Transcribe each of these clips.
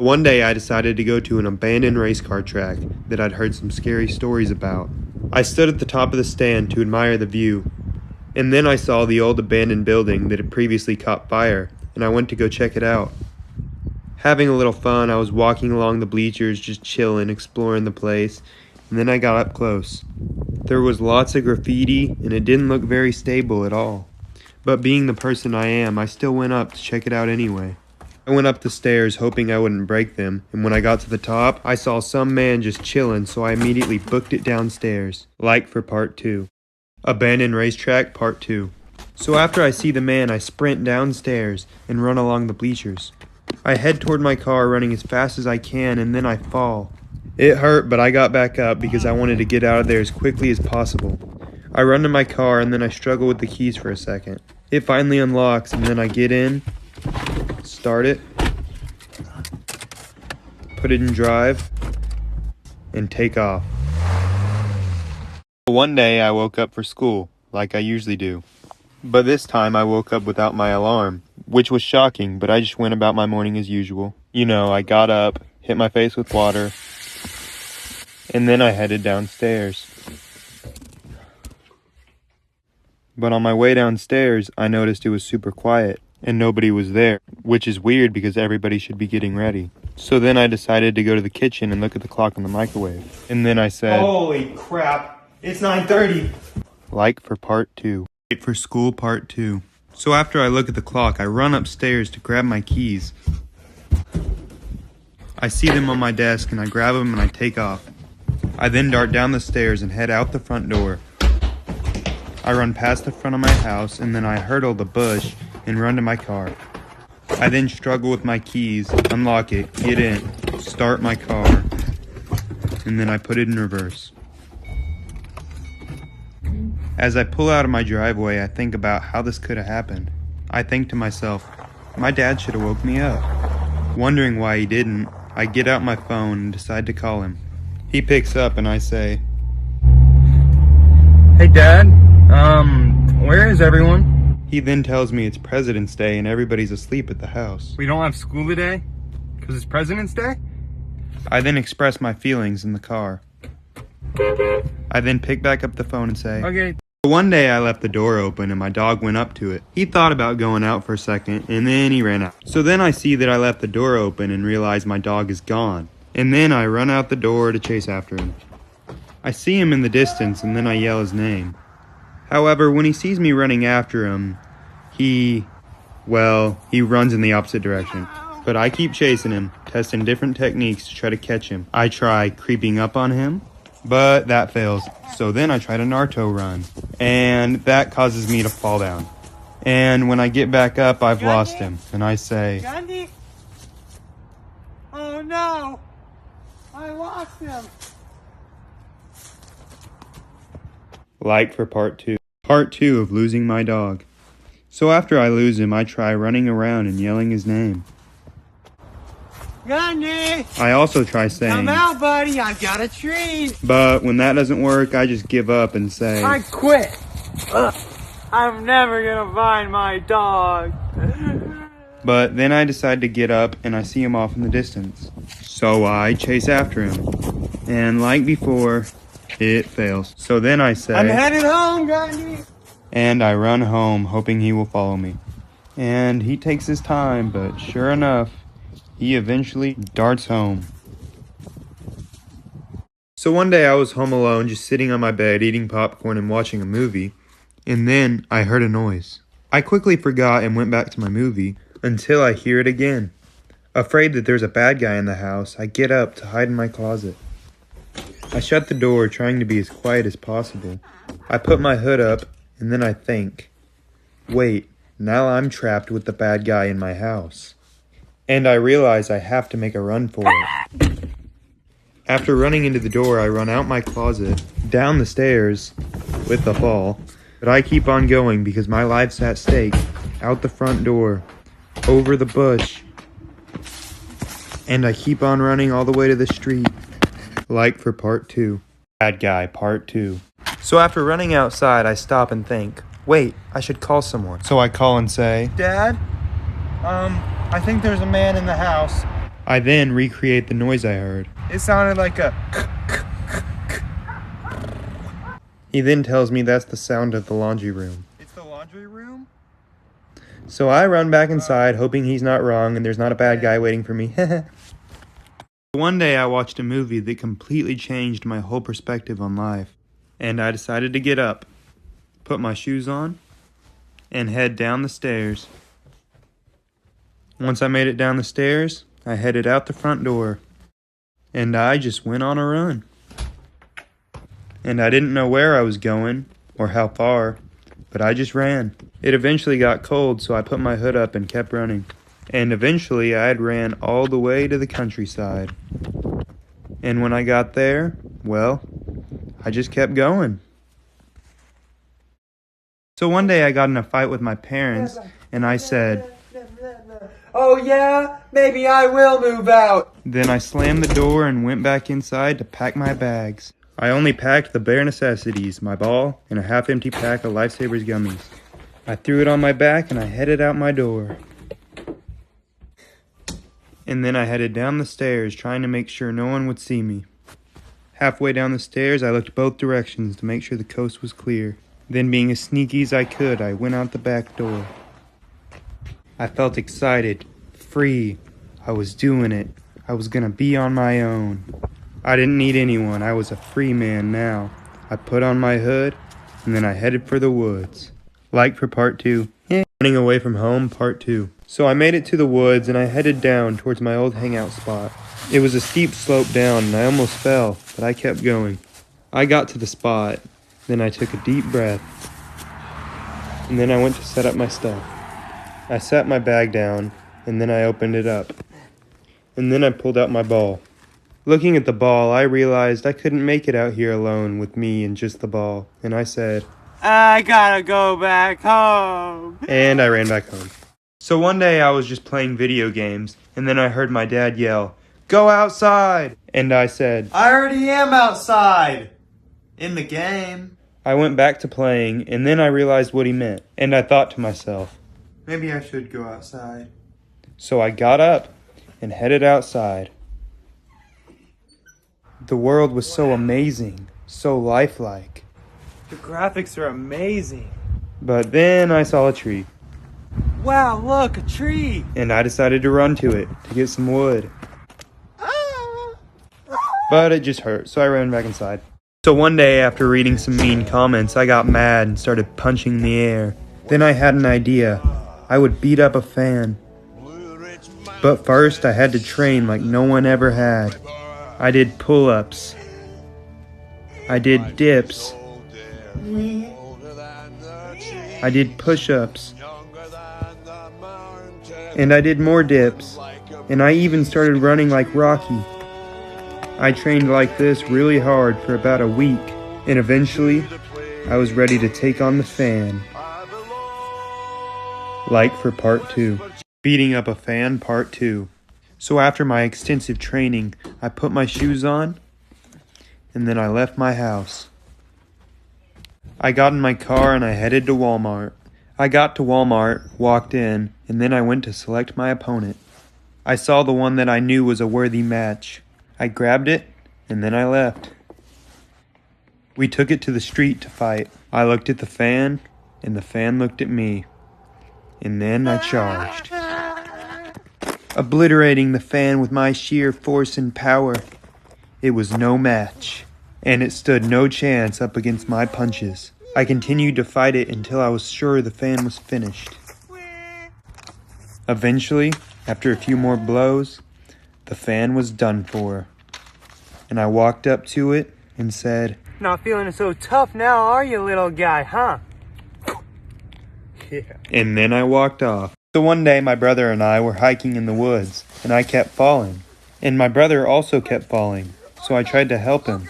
One day I decided to go to an abandoned race car track that I'd heard some scary stories about. I stood at the top of the stand to admire the view, and then I saw the old abandoned building that had previously caught fire, and I went to go check it out. Having a little fun, I was walking along the bleachers, just chilling, exploring the place, and then I got up close. There was lots of graffiti, and it didn't look very stable at all. But being the person I am, I still went up to check it out anyway. I went up the stairs hoping I wouldn't break them, and when I got to the top, I saw some man just chilling, so I immediately booked it downstairs. Like for part 2. Abandoned Racetrack Part 2. So after I see the man, I sprint downstairs and run along the bleachers. I head toward my car running as fast as I can, and then I fall. It hurt, but I got back up because I wanted to get out of there as quickly as possible. I run to my car and then I struggle with the keys for a second. It finally unlocks and then I get in, start it, put it in drive, and take off. One day I woke up for school, like I usually do. But this time I woke up without my alarm, which was shocking, but I just went about my morning as usual. You know, I got up, hit my face with water, and then I headed downstairs. But on my way downstairs, I noticed it was super quiet, and nobody was there, which is weird because everybody should be getting ready. So then I decided to go to the kitchen and look at the clock on the microwave. And then I said, "Holy crap, it's 9:30. Like for part 2. Wait for school part 2. So after I look at the clock, I run upstairs to grab my keys. I see them on my desk and I grab them and I take off. I then dart down the stairs and head out the front door. I run past the front of my house and then I hurdle the bush and run to my car. I then struggle with my keys, unlock it, get in, start my car, and then I put it in reverse. As I pull out of my driveway, I think about how this could have happened. I think to myself, my dad should have woke me up. Wondering why he didn't, I get out my phone and decide to call him. He picks up and I say, "Hey Dad, where is everyone?" He then tells me it's President's Day and everybody's asleep at the house. We don't have school today? Because it's President's Day? I then express my feelings in the car. I then pick back up the phone and say, Okay. One day I left the door open and my dog went up to it. He thought about going out for a second and then he ran out. So then I see that I left the door open and realize my dog is gone. And then I run out the door to chase after him. I see him in the distance and then I yell his name. However, when he sees me running after him, he runs in the opposite direction. But I keep chasing him, testing different techniques to try to catch him. I try creeping up on him, but that fails. So then I try to Naruto run, and that causes me to fall down. And when I get back up, I've lost him, and I say, Gandhi? Oh no! I lost him! Like for part 2. Part 2 of losing my dog. So after I lose him, I try running around and yelling his name. Gandhi! I also try saying, Come out, buddy, I've got a treat! but when that doesn't work, I just give up and say, I quit! Ugh. I'm never gonna find my dog! But then I decide to get up and I see him off in the distance. So I chase after him. And like before, it fails. So then I say, I'm headed home, Gandhi! And I run home hoping he will follow me. And he takes his time, but sure enough, he eventually darts home. So one day I was home alone, just sitting on my bed eating popcorn and watching a movie. And then I heard a noise. I quickly forgot and went back to my movie until I hear it again. Afraid that there's a bad guy in the house, I get up to hide in my closet. I shut the door, trying to be as quiet as possible. I put my hood up, and then I think, wait, now I'm trapped with the bad guy in my house. And I realize I have to make a run for it. After running into the door, I run out my closet, down the stairs, with the fall. But I keep on going because my life's at stake, out the front door, over the bush. And I keep on running all the way to the street. Like for part 2. Bad guy, part 2. So after running outside, I stop and think, wait, I should call someone. So I call and say, Dad? I think there's a man in the house. I then recreate the noise I heard. It sounded like a... He then tells me that's the sound of the laundry room. It's the laundry room? So I run back inside, hoping he's not wrong and there's not a bad guy waiting for me. One day I watched a movie that completely changed my whole perspective on life. And I decided to get up, put my shoes on, and head down the stairs. Once I made it down the stairs, I headed out the front door. And I just went on a run. And I didn't know where I was going, or how far, but I just ran. It eventually got cold, so I put my hood up and kept running. And eventually I had ran all the way to the countryside. And when I got there, well, I just kept going. So one day I got in a fight with my parents, and I said, "Oh yeah? Maybe I will move out." Then I slammed the door and went back inside to pack my bags. I only packed the bare necessities, my ball, and a half-empty pack of Lifesavers gummies. I threw it on my back and I headed out my door. And then I headed down the stairs, trying to make sure no one would see me. Halfway down the stairs, I looked both directions to make sure the coast was clear. Then, being as sneaky as I could, I went out the back door. I felt excited, free. I was doing it. I was gonna be on my own. I didn't need anyone. I was a free man now. I put on my hood, and then I headed for the woods. Like for part 2. Running away from home, part 2. So I made it to the woods, and I headed down towards my old hangout spot. It was a steep slope down, and I almost fell, but I kept going. I got to the spot, then I took a deep breath, and then I went to set up my stuff. I set my bag down, and then I opened it up. And then I pulled out my ball. Looking at the ball, I realized I couldn't make it out here alone with me and just the ball, and I said, "I gotta go back home." And I ran back home. So one day I was just playing video games, and then I heard my dad yell, "Go outside!" And I said, "I already am outside. In the game." I went back to playing, and then I realized what he meant, and I thought to myself, Maybe I should go outside. So I got up and headed outside. The world was so amazing, so lifelike. The graphics are amazing. But then I saw a tree. Wow, look, a tree. And I decided to run to it to get some wood. But it just hurt, so I ran back inside. So one day after reading some mean comments, I got mad and started punching the air. Then I had an idea. I would beat up a fan. But first I had to train like no one ever had. I did pull-ups. I did dips. I did push-ups. And I did more dips. And I even started running like Rocky. I trained like this really hard for about a week. And eventually, I was ready to take on the fan. Like for part 2. Beating up a fan, part 2. So after my extensive training, I put my shoes on, and then I left my house. I got in my car and I headed to Walmart. I got to Walmart, walked in, and then I went to select my opponent. I saw the one that I knew was a worthy match. I grabbed it, and then I left. We took it to the street to fight. I looked at the fan, and the fan looked at me. And then I charged, obliterating the fan with my sheer force and power. It was no match, and it stood no chance up against my punches. I continued to fight it until I was sure the fan was finished. Eventually, after a few more blows, the fan was done for. And I walked up to it and said, "Not feeling so tough now, are you, little guy, huh?" Yeah. And then I walked off. So one day my brother and I were hiking in the woods, and I kept falling. And my brother also kept falling, so I tried to help him.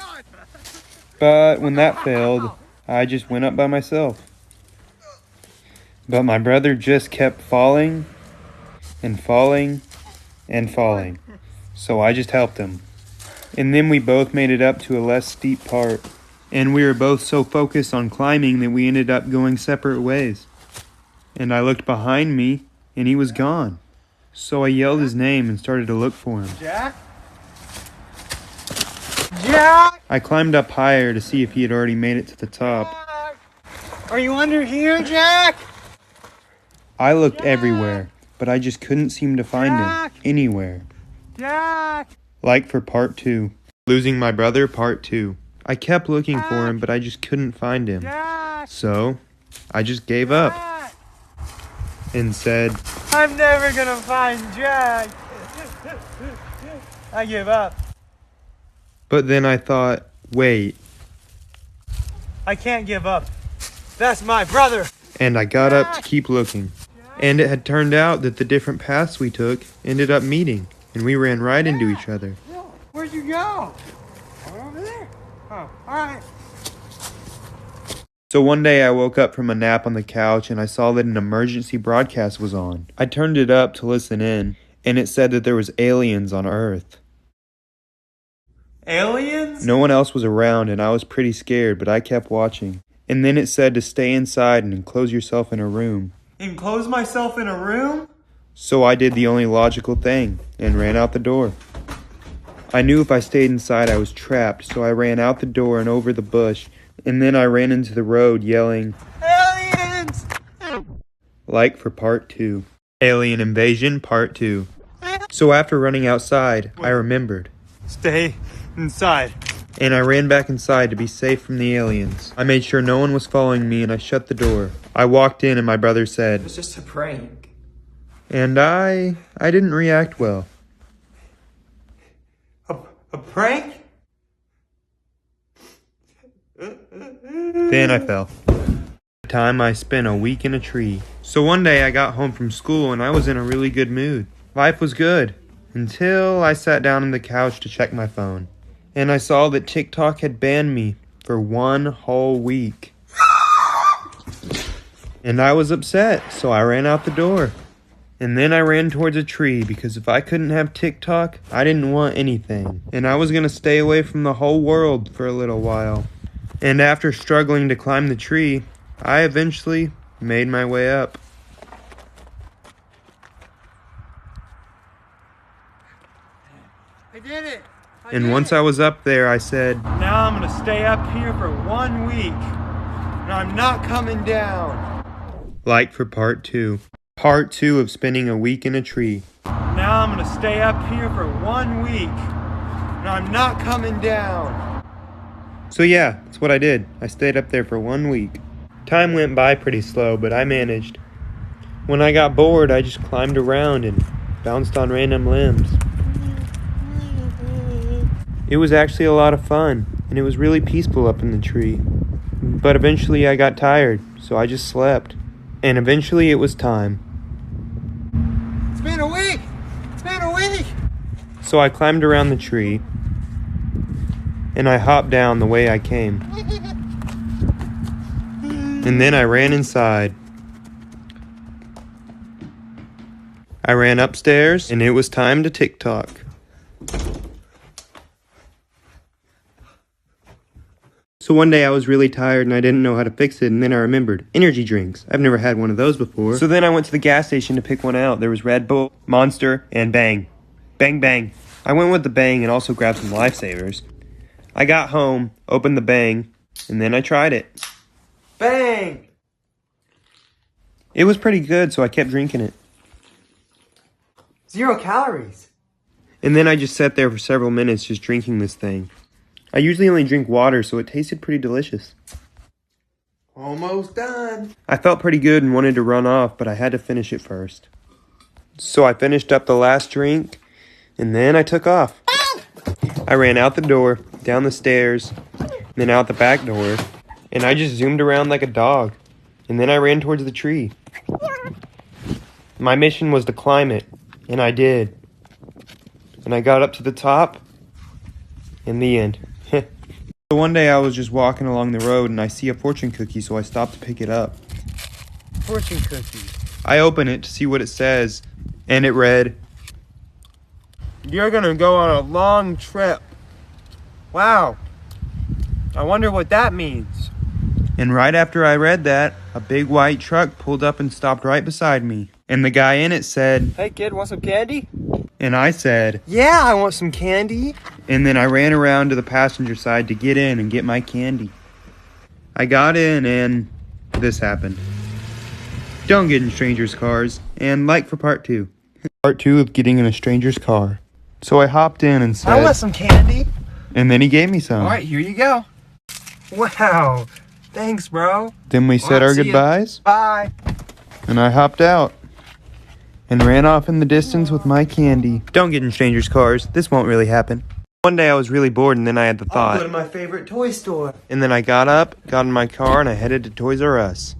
But when that failed, I just went up by myself. But my brother just kept falling, and falling, and falling. So I just helped him. And then we both made it up to a less steep part. And we were both so focused on climbing that we ended up going separate ways. And I looked behind me, and he was gone. So I yelled his name and started to look for him. Jack? Jack? I climbed up higher to see if he had already made it to the top. Jack? Are you under here, Jack? I looked everywhere, but I just couldn't seem to find him anywhere. Jack? Like for part 2. Losing my brother, part 2. I kept looking for him, but I just couldn't find him. Jack? So, I just gave up and said, I'm never gonna find Jack. I give up. But then I thought, wait, I can't give up. That's my brother. and I got up to keep looking. And it had turned out that the different paths we took ended up meeting, and we ran right into each other. Where'd you go? Over there. Oh, alright. So one day I woke up from a nap on the couch and I saw that an emergency broadcast was on. I turned it up to listen in, and it said that there was aliens on Earth. Aliens? No one else was around and I was pretty scared, but I kept watching. And then it said to stay inside and enclose yourself in a room. Enclose myself in a room? So I did the only logical thing and ran out the door. I knew if I stayed inside I was trapped, so I ran out the door and over the bush, and then I ran into the road yelling, Aliens! like for part 2. Alien Invasion Part 2. So after running outside, I remembered. Stay inside. And I ran back inside to be safe from the aliens. I made sure no one was following me and I shut the door. I walked in and my brother said, It was just a prank. and I didn't react well. A prank? Then I fell. Time I spent a week in a tree. So one day I got home from school and I was in a really good mood. Life was good until I sat down on the couch to check my phone. And I saw that TikTok had banned me for 1 whole week. And I was upset, so I ran out the door. And then I ran towards a tree because if I couldn't have TikTok, I didn't want anything. And I was going to stay away from the whole world for a little while. And after struggling to climb the tree, I eventually made my way up. I did it. And once I was up there, I said, Now I'm gonna stay up here for 1 week. And I'm not coming down. like for part 2. Part 2 of spending a week in a tree. Now I'm gonna stay up here for 1 week. And I'm not coming down. So yeah, that's what I did. I stayed up there for 1 week. Time went by pretty slow, but I managed. When I got bored, I just climbed around and bounced on random limbs. It was actually a lot of fun, and it was really peaceful up in the tree. But eventually I got tired, so I just slept. And eventually it was time. It's been a week. It's been a week. So I climbed around the tree, and I hopped down the way I came. And then I ran inside. I ran upstairs, and it was time to TikTok. So one day I was really tired and I didn't know how to fix it, and then I remembered. Energy drinks. I've never had one of those before. So then I went to the gas station to pick one out. There was Red Bull, Monster, and Bang. Bang Bang. I went with the Bang and also grabbed some Lifesavers. I got home, opened the Bang, and then I tried it. Bang! It was pretty good, so I kept drinking it. 0 calories. And then I just sat there for several minutes just drinking this thing. I usually only drink water, so it tasted pretty delicious. Almost done. I felt pretty good and wanted to run off, but I had to finish it first. So I finished up the last drink, and then I took off. I ran out the door, down the stairs, then out the back door, and I just zoomed around like a dog. And then I ran towards the tree. My mission was to climb it, and I did. And I got up to the top, in the end. So one day I was just walking along the road and I see a fortune cookie, so I stopped to pick it up. Fortune cookie. I open it to see what it says, and it read, You're gonna go on a long trip. Wow. I wonder what that means. and right after I read that, a big white truck pulled up and stopped right beside me. And the guy in it said, "Hey kid, want some candy?" and I said, "Yeah, I want some candy." and then I ran around to the passenger side to get in and get my candy. I got in and this happened. Don't get in strangers' cars, and like for part 2. Part 2 of getting in a stranger's car. So I hopped in and "I want said, some candy." and then he gave me some. "All right, here you go." "Wow, thanks, bro." Then we said our see ya. goodbyes, Bye. and I hopped out and ran off in the distance with my candy. Don't get in strangers' cars. This won't really happen. One day I was really bored, and then I had the I'll go thought. to my favorite toy store. And then I got up, got in my car, and I headed to Toys R Us.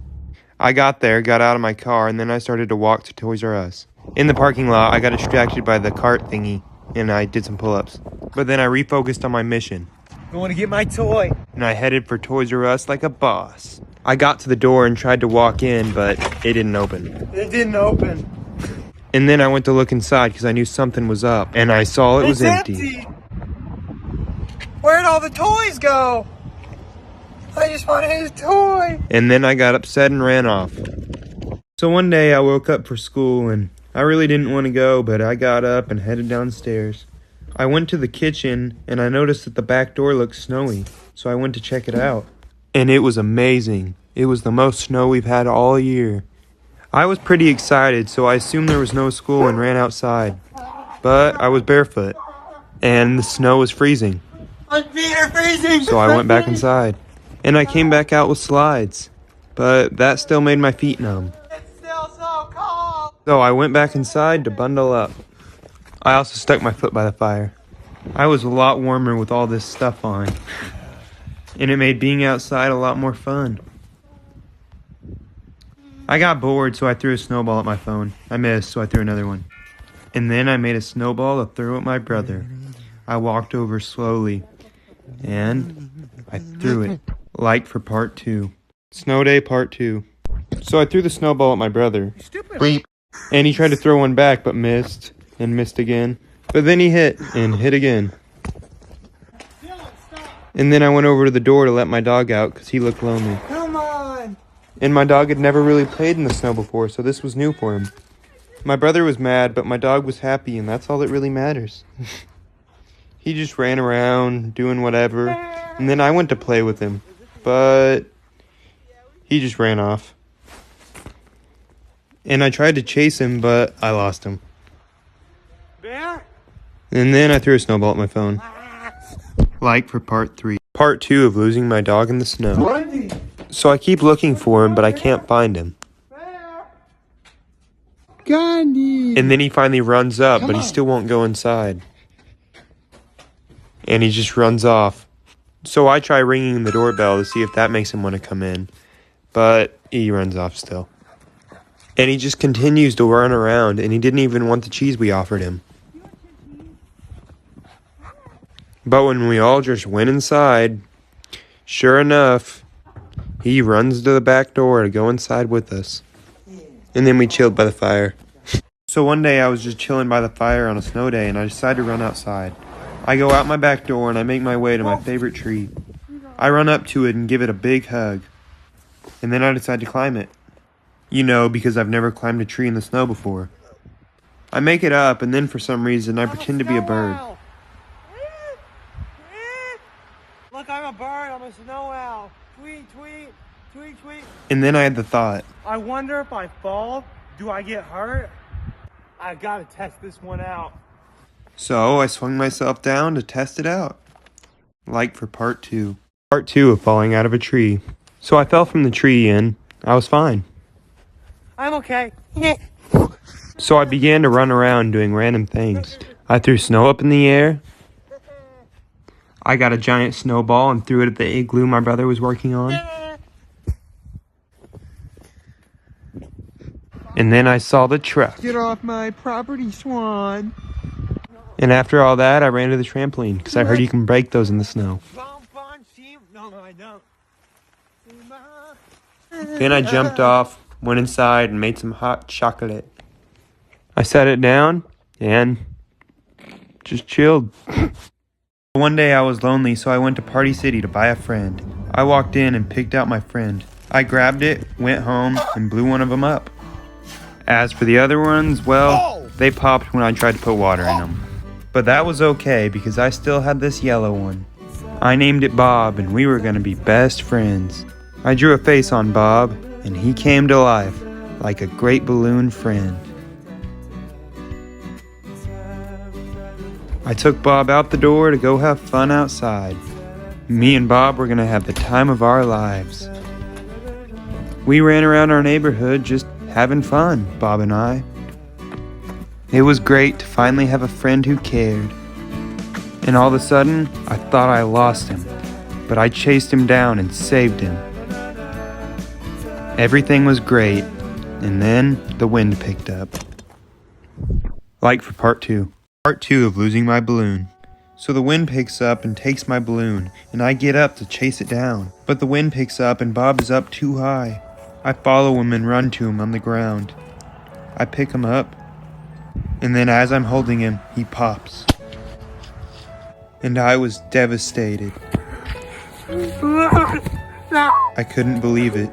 I got there, got out of my car, and then I started to walk to Toys R Us. In the parking lot, I got distracted by the cart thingy, and I did some pull-ups. But then I refocused on my mission, Going to get my toy. and I headed for Toys R Us like a boss. I got to the door and tried to walk in, but it didn't open. It didn't open. And then I went to look inside because I knew something was up, and I saw it was It's empty. Where'd all the toys go? I just wanted his toy. And then I got upset and ran off. So one day I woke up for school, and I really didn't want to go, but I got up and headed downstairs. I went to the kitchen, and I noticed that the back door looked snowy, so I went to check it out. And it was amazing. It was the most snow we've had all year. I was pretty excited, so I assumed there was no school and ran outside. But I was barefoot, and the snow was freezing. My feet are freezing. So I went back inside, and I came back out with slides, but that still made my feet numb. It's still so cold. So I went back inside to bundle up. I also stuck my foot by the fire. I was a lot warmer with all this stuff on, and it made being outside a lot more fun. I got bored, so I threw a snowball at my phone. I missed, so I threw another one. And then I made a snowball to throw at my brother. I walked over slowly, and I threw it. Like for part 2. Snow day part 2. So I threw the snowball at my brother. Stupid. Bleep. And he tried to throw one back, but missed, and missed again. But then he hit, and hit again. And then I went over to the door to let my dog out, because he looked lonely. Come on. And my dog had never really played in the snow before, so this was new for him. My brother was mad, but my dog was happy, and that's all that really matters. He just ran around, doing whatever, and then I went to play with him, but he just ran off. And I tried to chase him, but I lost him. Bear? And then I threw a snowball at my phone. Like for part 3. Part 2 of losing my dog in the snow. Bundy. So I keep looking for him, but I can't find him. Bear. Gandhi. And then he finally runs up, but he still won't go inside. And he just runs off. So I try ringing the doorbell to see if that makes him want to come in. But he runs off still. And he just continues to run around, and he didn't even want the cheese we offered him. But when we all just went inside, sure enough, he runs to the back door to go inside with us. And then we chilled by the fire. So one day I was just chilling by the fire on a snow day, and I decided to run outside. I go out my back door and I make my way to my favorite tree. I run up to it and give it a big hug. And then I decide to climb it. You know, because I've never climbed a tree in the snow before. I make it up, and then for some reason I pretend to be a bird. Look, I'm a bird. I'm a snow owl. Tweet, tweet, tweet, tweet. And then I had the thought, I wonder if I fall, do I get hurt? I gotta test this one out. so I swung myself down to test it out. Like for part 2. Part 2 of falling out of a tree. So I fell from the tree and I was fine. I'm okay. So I began to run around doing random things. I threw snow up in the air. I got a giant snowball and threw it at the igloo my brother was working on. And then I saw the truck. Get off my property, Swan. And after all that, I ran to the trampoline because I heard you can break those in the snow. No, I don't. Then I jumped off, went inside, and made some hot chocolate. I sat it down and just chilled. One day I was lonely, so I went to Party City to buy a friend. I walked in and picked out my friend. I grabbed it, went home, and blew one of them up. As for the other ones, well, they popped when I tried to put water in them. But that was okay because I still had this yellow one. I named it Bob and we were going to be best friends. I drew a face on Bob and he came to life like a great balloon friend. I took Bob out the door to go have fun outside. Me and Bob were going to have the time of our lives. We ran around our neighborhood just having fun, Bob and I. It was great to finally have a friend who cared. And all of a sudden, I thought I lost him, but I chased him down and saved him. Everything was great, and then the wind picked up. Like for part 2. Part 2 of losing my balloon. So the wind picks up and takes my balloon, and I get up to chase it down. But the wind picks up and Bob is up too high. I follow him and run to him on the ground. I pick him up, and then as I'm holding him, he pops. And I was devastated. I couldn't believe it.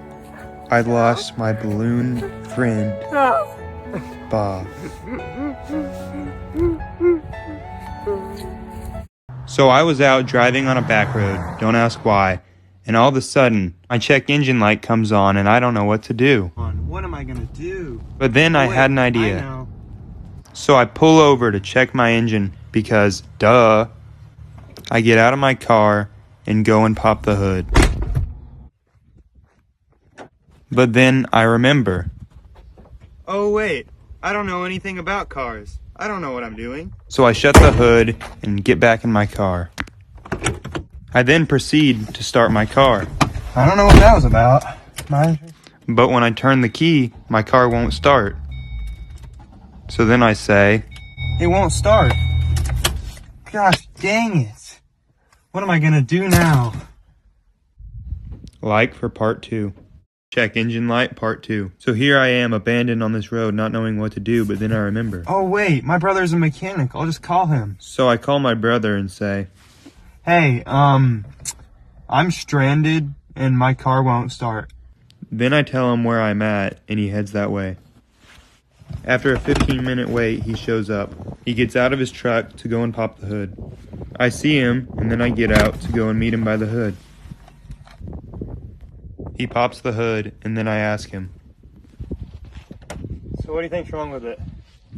I'd lost my balloon friend, Bob. So I was out driving on a back road, don't ask why, and all of a sudden, my check engine light comes on and I don't know what to do. What am I gonna do? But then I had an idea. So I pull over to check my engine because, duh, I get out of my car and go and pop the hood. But then I remember. Oh wait, I don't know anything about cars. I don't know what I'm doing. So I shut the hood and get back in my car. I then proceed to start my car. I don't know what that was about. But when I turn the key, my car won't start. So then I say, it won't start. Gosh dang it. What am I gonna do now? Like for part 2. Check engine light, part 2. So here I am, abandoned on this road, not knowing what to do, but then I remember. Oh wait, my brother's a mechanic. I'll just call him. So I call my brother and say, hey, I'm stranded and my car won't start. Then I tell him where I'm at, and he heads that way. After a 15-minute wait, he shows up. He gets out of his truck to go and pop the hood. I see him, and then I get out to go and meet him by the hood. He pops the hood, and then I ask him. So what do you think's wrong with it?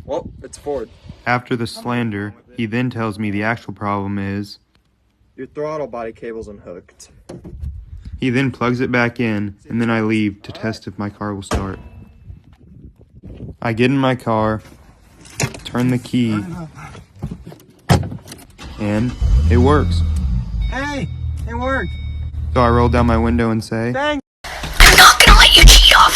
Well, it's Ford. After the slander, he then tells me the actual problem is your throttle body cable's unhooked. He then plugs it back in, and then I leave to test if my car will start. I get in my car, turn the key, and it works. Hey, it worked. So I roll down my window and say, Thanks. I'm not gonna let you cheat off